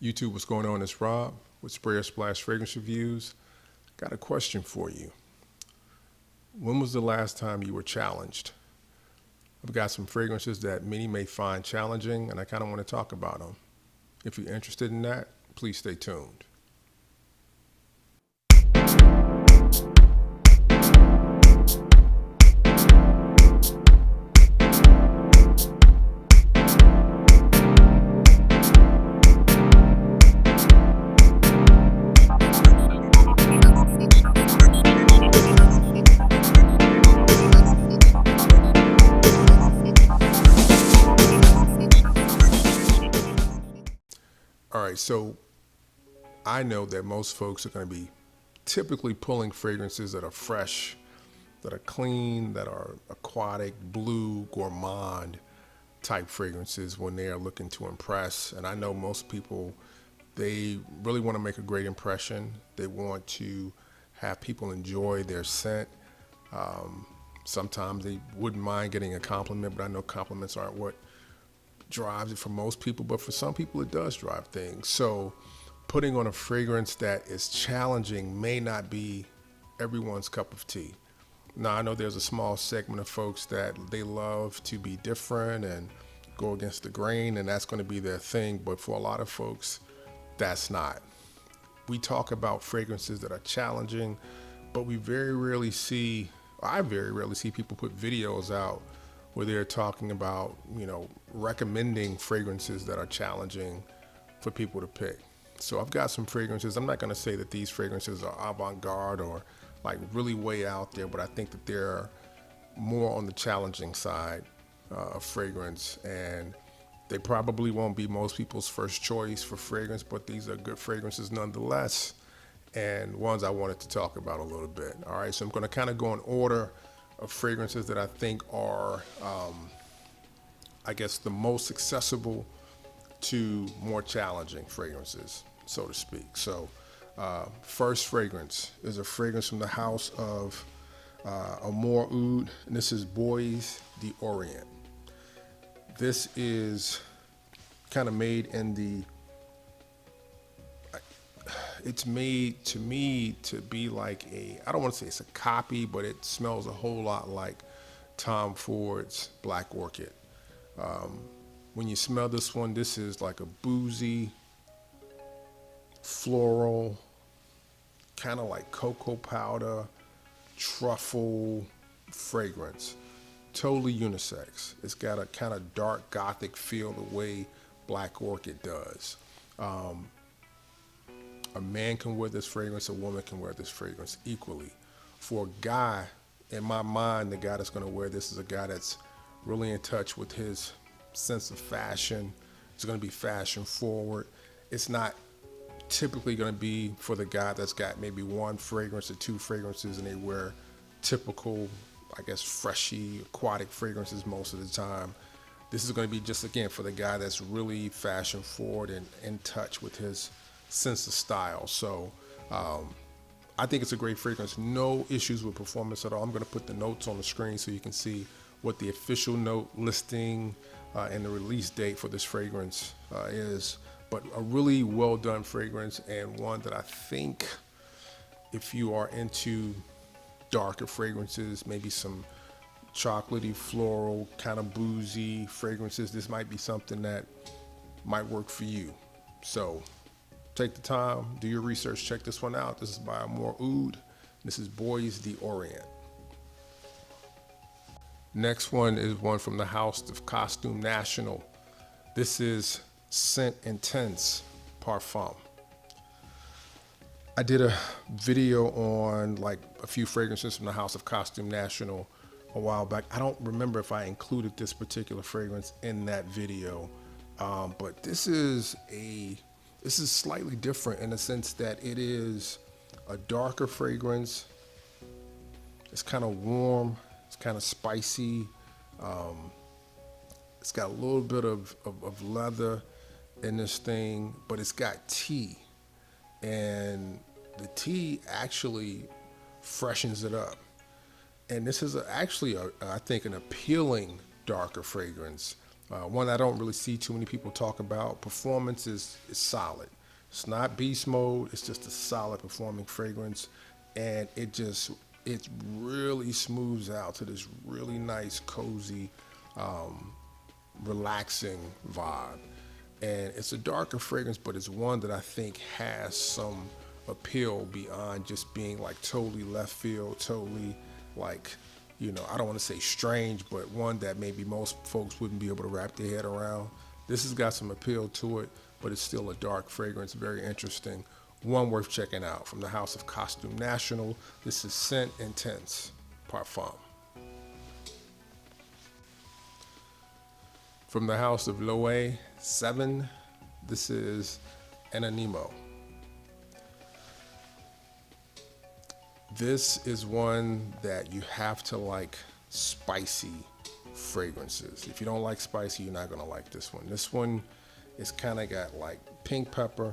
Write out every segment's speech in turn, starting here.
YouTube, what's going on? It's Rob with Spray or Splash Fragrance Reviews. Got a question for you. When was the last time you were challenged? I've got some fragrances that many may find challenging, and I kind of want to talk about them. If you're interested in that, please stay tuned. All right, so I know that most folks are going to be typically pulling fragrances that are fresh, that are clean, that are aquatic, blue, gourmand type fragrances when they are looking to impress. And I know most people, they really want to make a great impression. They want to have people enjoy their scent. Sometimes they wouldn't mind getting a compliment, but I know compliments aren't what drives it for most people, but for some people it does drive things. So putting on a fragrance that is challenging may not be everyone's cup of tea. Now, I know there's a small segment of folks that they love to be different and go against the grain, and that's going to be their thing, but for a lot of folks, that's not. We talk about fragrances that are challenging, but I very rarely see people put videos out where they're talking about, recommending fragrances that are challenging for people to pick. So I've got some fragrances. I'm not going to say that these fragrances are avant-garde or like really way out there, but I think that they're more on the challenging side of fragrance, and they probably won't be most people's first choice for fragrance, but these are good fragrances nonetheless, and ones I wanted to talk about a little bit. All right, so I'm going to kind of go in order of fragrances that I think are, the most accessible to more challenging fragrances, so to speak. So first fragrance is a fragrance from the house of Amor Oud, and this is Bois d'Orient. This is kind of made in it's made to me to be like I don't want to say it's a copy, but it smells a whole lot like Tom Ford's Black Orchid. When you smell this one, this is like a boozy, floral, kind of like cocoa powder, truffle fragrance. Totally unisex. It's got a kind of dark gothic feel the way Black Orchid does. A man can wear this fragrance, a woman can wear this fragrance equally. For a guy, in my mind, the guy that's going to wear this is a guy that's really in touch with his sense of fashion. It's going to be fashion forward. It's not typically going to be for the guy that's got maybe one fragrance or two fragrances and they wear typical, freshy, aquatic fragrances most of the time. This is going to be just, again, for the guy that's really fashion forward and in touch with his sense of style. So I think it's a great fragrance. No issues with performance at all. I'm going to put the notes on the screen so you can see what the official note listing and the release date for this fragrance is. But a really well done fragrance, and one that I think if you are into darker fragrances, maybe some chocolatey, floral, kind of boozy fragrances, this might be something that might work for you. So take the time, do your research, check this one out. This is by Amor Oud. This is Bois d'Orient. Next one is one from the house of Costume National. This is Scent Intense Parfum. I did a video on like a few fragrances from the house of Costume National a while back. I don't remember if I included this particular fragrance in that video, but this is slightly different in the sense that it is a darker fragrance. It's kind of warm. It's kind of spicy. It's got a little bit of leather in this thing, but it's got tea. And the tea actually freshens it up. And this is I think, an appealing darker fragrance. One I don't really see too many people talk about. Performance is solid. It's not beast mode. It's just a solid performing fragrance, and it really smooths out to this really nice, cozy, relaxing vibe. And it's a darker fragrance, but it's one that I think has some appeal beyond just being like totally left field, totally like, I don't want to say strange, but one that maybe most folks wouldn't be able to wrap their head around. This has got some appeal to it, but it's still a dark fragrance, very interesting. One worth checking out from the house of Costume National. This is Scent Intense Parfum. From the house of Loewe 7, this is Anonimo. This is one that you have to like spicy fragrances. If you don't like spicy, you're not gonna like this one. This one is kind of got like pink pepper,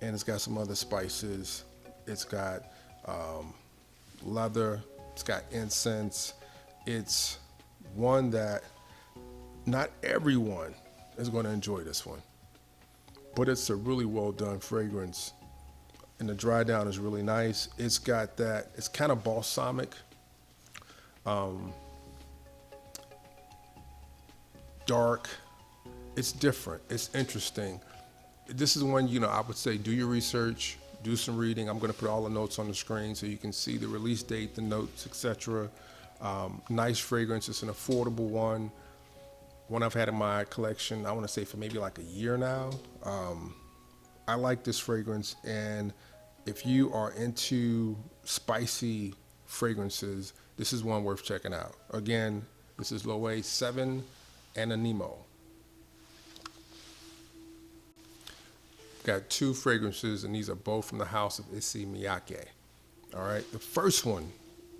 and it's got some other spices. It's got leather, it's got incense. It's one that not everyone is going to enjoy this one, but it's a really well done fragrance, and the dry down is really nice. It's got that, it's kind of balsamic, dark. It's different, it's interesting. This is one, I would say do your research, do some reading. I'm going to put all the notes on the screen so you can see the release date, the notes, etc. Nice fragrance. It's an affordable one I've had in my collection, I want to say for maybe like a year now. I like this fragrance, and if you are into spicy fragrances, this is one worth checking out. Again, this is Loewe 7 Anonimo. Got two fragrances, and these are both from the house of Issey Miyake. All right, the first one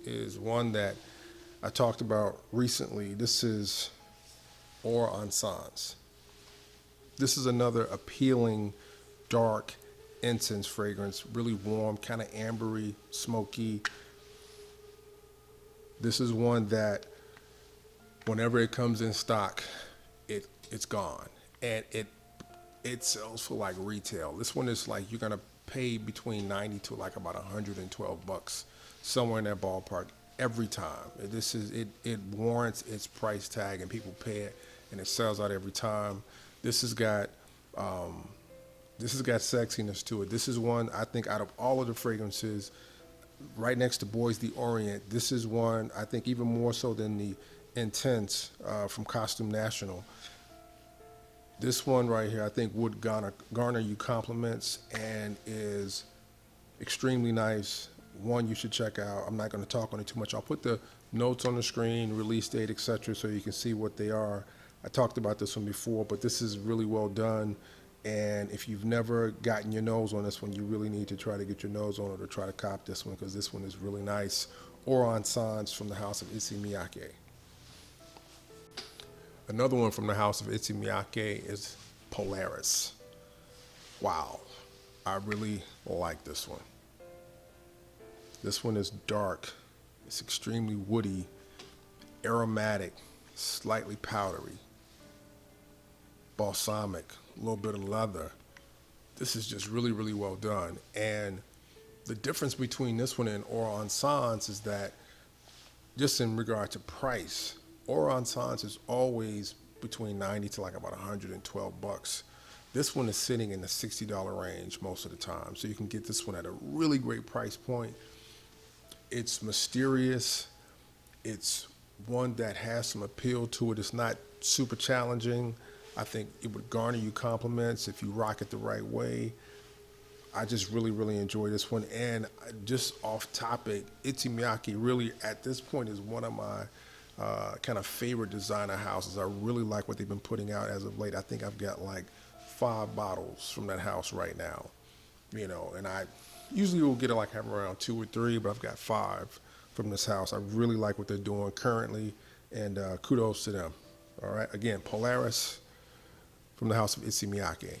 is one that I talked about recently. This is Or Encens. This is another appealing, dark, incense fragrance, really warm, kind of ambery, smoky. This is one that whenever it comes in stock, it's gone, and it sells for like retail. This one is like you're gonna pay between 90 to like about $112, somewhere in that ballpark every time. It warrants its price tag, and people pay it, and it sells out every time. This has got sexiness to it. This is one I think out of all of the fragrances, right next to Boys the Orient, this is one I think even more so than the Intense from Costume National. This one right here I think would garner you compliments and is extremely nice. One you should check out. I'm not going to talk on it too much. I'll put the notes on the screen, release date, etc., so you can see what they are. I talked about this one before, but this is really well done. And if you've never gotten your nose on this one, you really need to try to get your nose on it or try to cop this one, because this one is really nice. Or Encens from the house of Issey Miyake. Another one from the house of Issey Miyake is Polaris. Wow, I really like this one. This one is dark, it's extremely woody, aromatic, slightly powdery, balsamic, a little bit of leather. This is just really, really well done. And the difference between this one and Or Encens is that, just in regard to price, Or Encens is always between 90 to like about $112. This one is sitting in the $60 range most of the time. So you can get this one at a really great price point. It's mysterious. It's one that has some appeal to it. It's not super challenging. I think it would garner you compliments if you rock it the right way. I just really, really enjoy this one. And just off topic, Issey Miyake really at this point is one of my kind of favorite designer houses. I really like what they've been putting out as of late. I think I've got like 5 bottles from that house right now, and I usually will get like have around 2 or 3, but I've got 5 from this house. I really like what they're doing currently, and kudos to them. All right, again, Polaris from the house of Issey Miyake.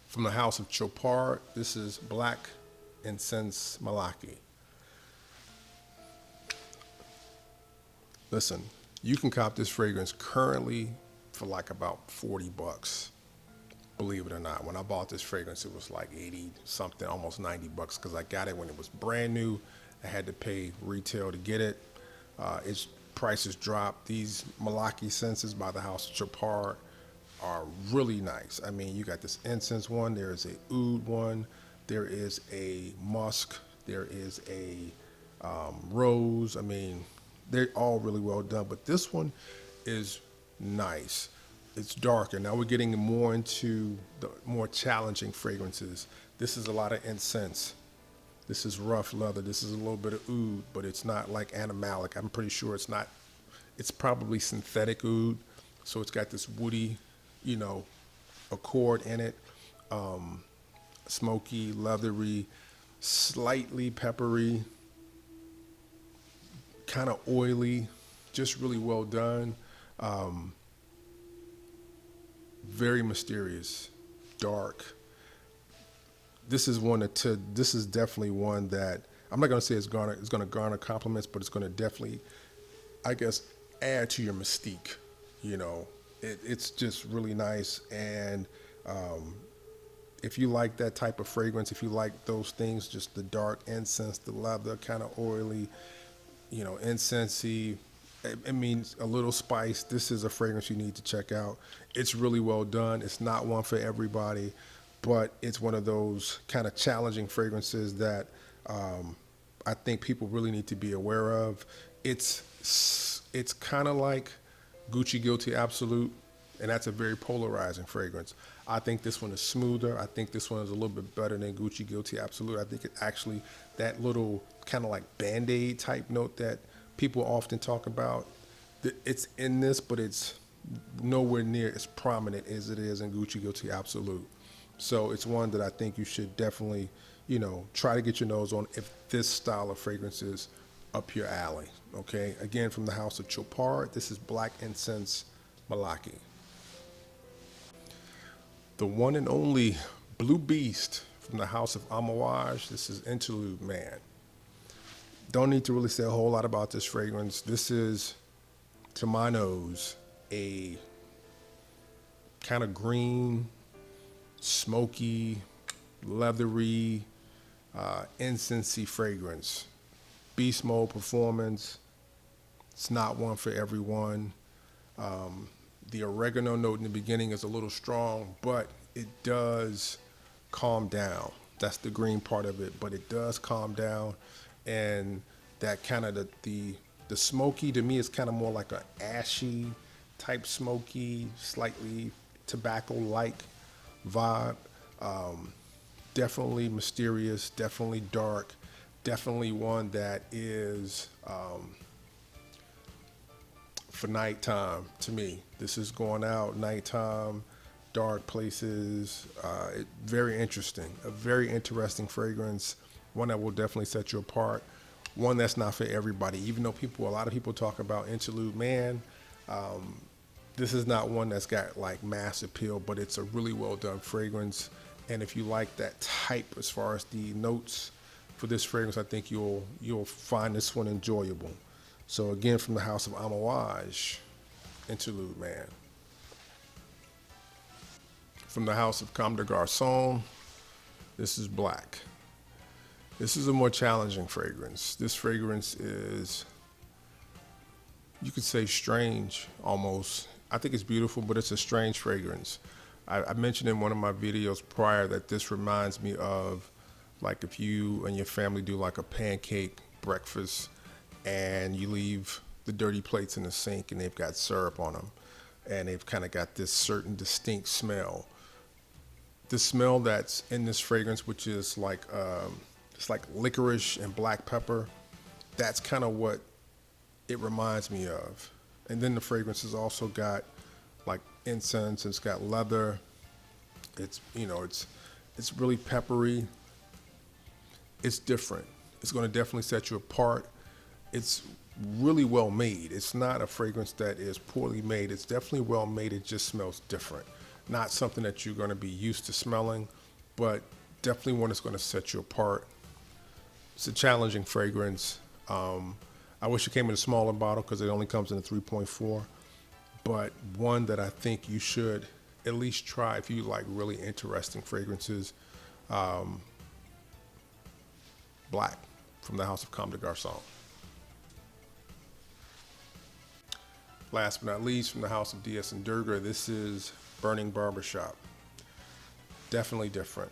From the house of Chopard, this is Black Incense Malaki. Listen, You can cop this fragrance currently for like about 40 bucks. Believe it or not, when I bought this fragrance, it was like 80 something, almost 90 bucks, because I got it when it was brand new. I had to pay retail to get it. Its prices dropped. These Miyake scents by the House of Chopard are really nice. I mean, you got this incense one, there is a oud one, there is a musk, there is a rose. I mean, they're all really well done, but this one is nice. It's darker. Now we're getting more into the more challenging fragrances. This is a lot of incense. This is rough leather. This is a little bit of oud, but it's not like animalic. I'm pretty sure it's not. It's probably synthetic oud, so it's got this woody, you know, accord in it. Smoky, leathery, slightly peppery, kind of oily, just really well done. Very mysterious, dark. This is this is definitely one that I'm not gonna say it's going to garner compliments, but it's gonna definitely, I guess, add to your mystique. You know, it's just really nice. And if you like that type of fragrance, if you like those things, just the dark incense, the leather, kind of oily, you know, incensey, it means a little spice. This is a fragrance you need to check out. It's really well done. It's not one for everybody, but it's one of those kind of challenging fragrances that I think people really need to be aware of. It's kind of like Gucci Guilty Absolute, and that's a very polarizing fragrance. I think this one is smoother. I think this one is a little bit better than Gucci Guilty Absolute. I think it actually, that little kind of like Band-Aid type note that people often talk about, it's in this, but it's nowhere near as prominent as it is in Gucci Guilty Absolute. So it's one that I think you should definitely, you know, try to get your nose on if this style of fragrance is up your alley. Okay, again, from the House of Chopard, this is Black Incense Miyake. The one and only Blue Beast from the House of Amouage, this is Interlude Man. Don't need to really say a whole lot about this fragrance. This is, to my nose, a kind of green, smoky, leathery, incensey fragrance. Beast mode performance. It's not one for everyone. The oregano note in the beginning is a little strong, but it does calm down. That's the green part of it, but it does calm down. And that kind of the smoky, to me, is kind of more like a ashy type smoky, slightly tobacco-like vibe. Definitely mysterious, definitely dark, definitely one that is for nighttime. To me, this is going out nighttime, dark places. Very interesting, a very interesting fragrance. One that will definitely set you apart. One that's not for everybody. Even though a lot of people talk about Interlude Man, this is not one that's got like mass appeal, but it's a really well done fragrance. And if you like that type as far as the notes for this fragrance, I think you'll find this one enjoyable. So again, from the House of Amouage, Interlude Man. From the House of Comme des Garçons, this is Black. This is a more challenging fragrance. This fragrance is, you could say, strange almost. I think it's beautiful, but it's a strange fragrance. I mentioned in one of my videos prior that this reminds me of like if you and your family do like a pancake breakfast and you leave the dirty plates in the sink and they've got syrup on them and they've kind of got this certain distinct smell. The smell that's in this fragrance, which is like it's like licorice and black pepper, that's kind of what it reminds me of. And then the fragrance has also got like incense, it's got leather, it's, you know, it's really peppery. It's different. It's going to definitely set you apart. It's really well made. It's not a fragrance that is poorly made. It's definitely well made. It just smells different. Not something that you're going to be used to smelling, but definitely one that's going to set you apart. It's a challenging fragrance. I I wish it came in a smaller bottle because it only comes in a 3.4. But one that I think you should at least try if you like really interesting fragrances. Black from the House of Comme des Garçons. Last but not least, from the House of DS and Durga, this is Burning Barbershop. Definitely different,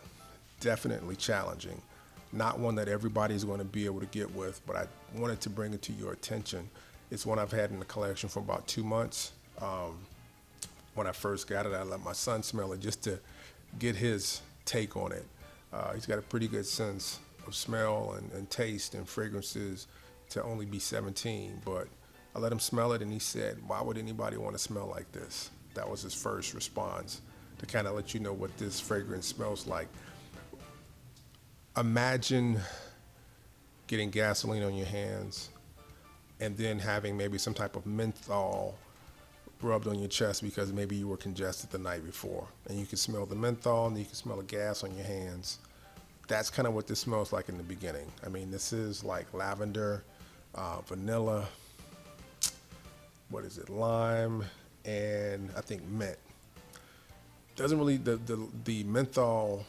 definitely challenging. Not one that everybody's going to be able to get with, but I wanted to bring it to your attention. It's one I've had in the collection for about 2 months. When I first got it, I let my son smell it just to get his take on it. He's got a pretty good sense of smell and taste and fragrances to only be 17, but I let him smell it and he said, why would anybody want to smell like this? That was his first response, to kind of let you know what this fragrance smells like. Imagine getting gasoline on your hands and then having maybe some type of menthol rubbed on your chest because maybe you were congested the night before, and you can smell the menthol and you can smell the gas on your hands. That's kind of what this smells like in the beginning. I mean, this is like lavender, vanilla, what is it, lime, and I think mint. Doesn't really, the menthol,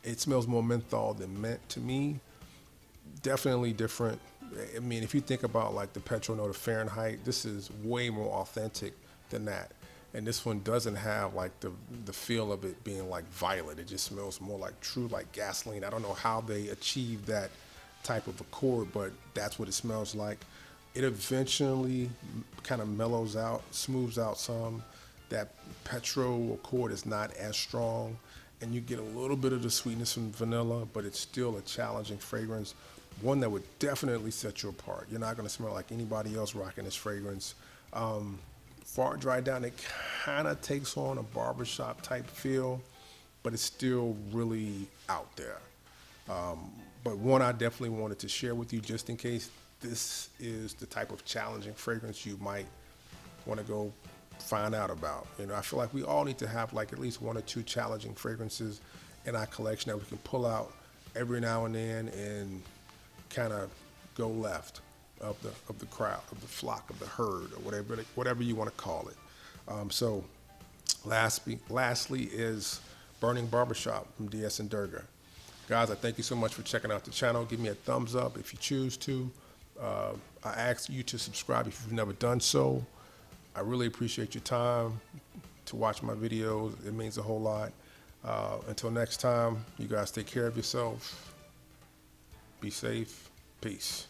it smells more menthol than mint to me. Definitely different. I mean, if you think about like the petrol note of Fahrenheit, this is way more authentic than that. And this one doesn't have like the feel of it being like violet. It just smells more like true like gasoline. I don't know how they achieve that type of accord, but that's what it smells like. It eventually kind of mellows out, smooths out some. That petrol accord is not as strong, and you get a little bit of the sweetness from vanilla, but it's still a challenging fragrance. One that would definitely set you apart. You're not going to smell like anybody else rocking this fragrance. Before it dried down, it kind of takes on a barbershop type feel, but it's still really out there. But one I definitely wanted to share with you just in case this is the type of challenging fragrance you might want to go find out about. You know, I feel like we all need to have like at least 1 or 2 challenging fragrances in our collection that we can pull out every now and then and kind of go left of the crowd, of the flock, of the herd, or whatever you want to call it. So lastly is Burning Barbershop from DS and Durga. Guys, I thank you so much for checking out the channel. Give me a thumbs up if you choose to. I ask you to subscribe if you've never done so. I really appreciate your time to watch my videos. It means a whole lot. Until next time, you guys take care of yourself. Be safe. Peace.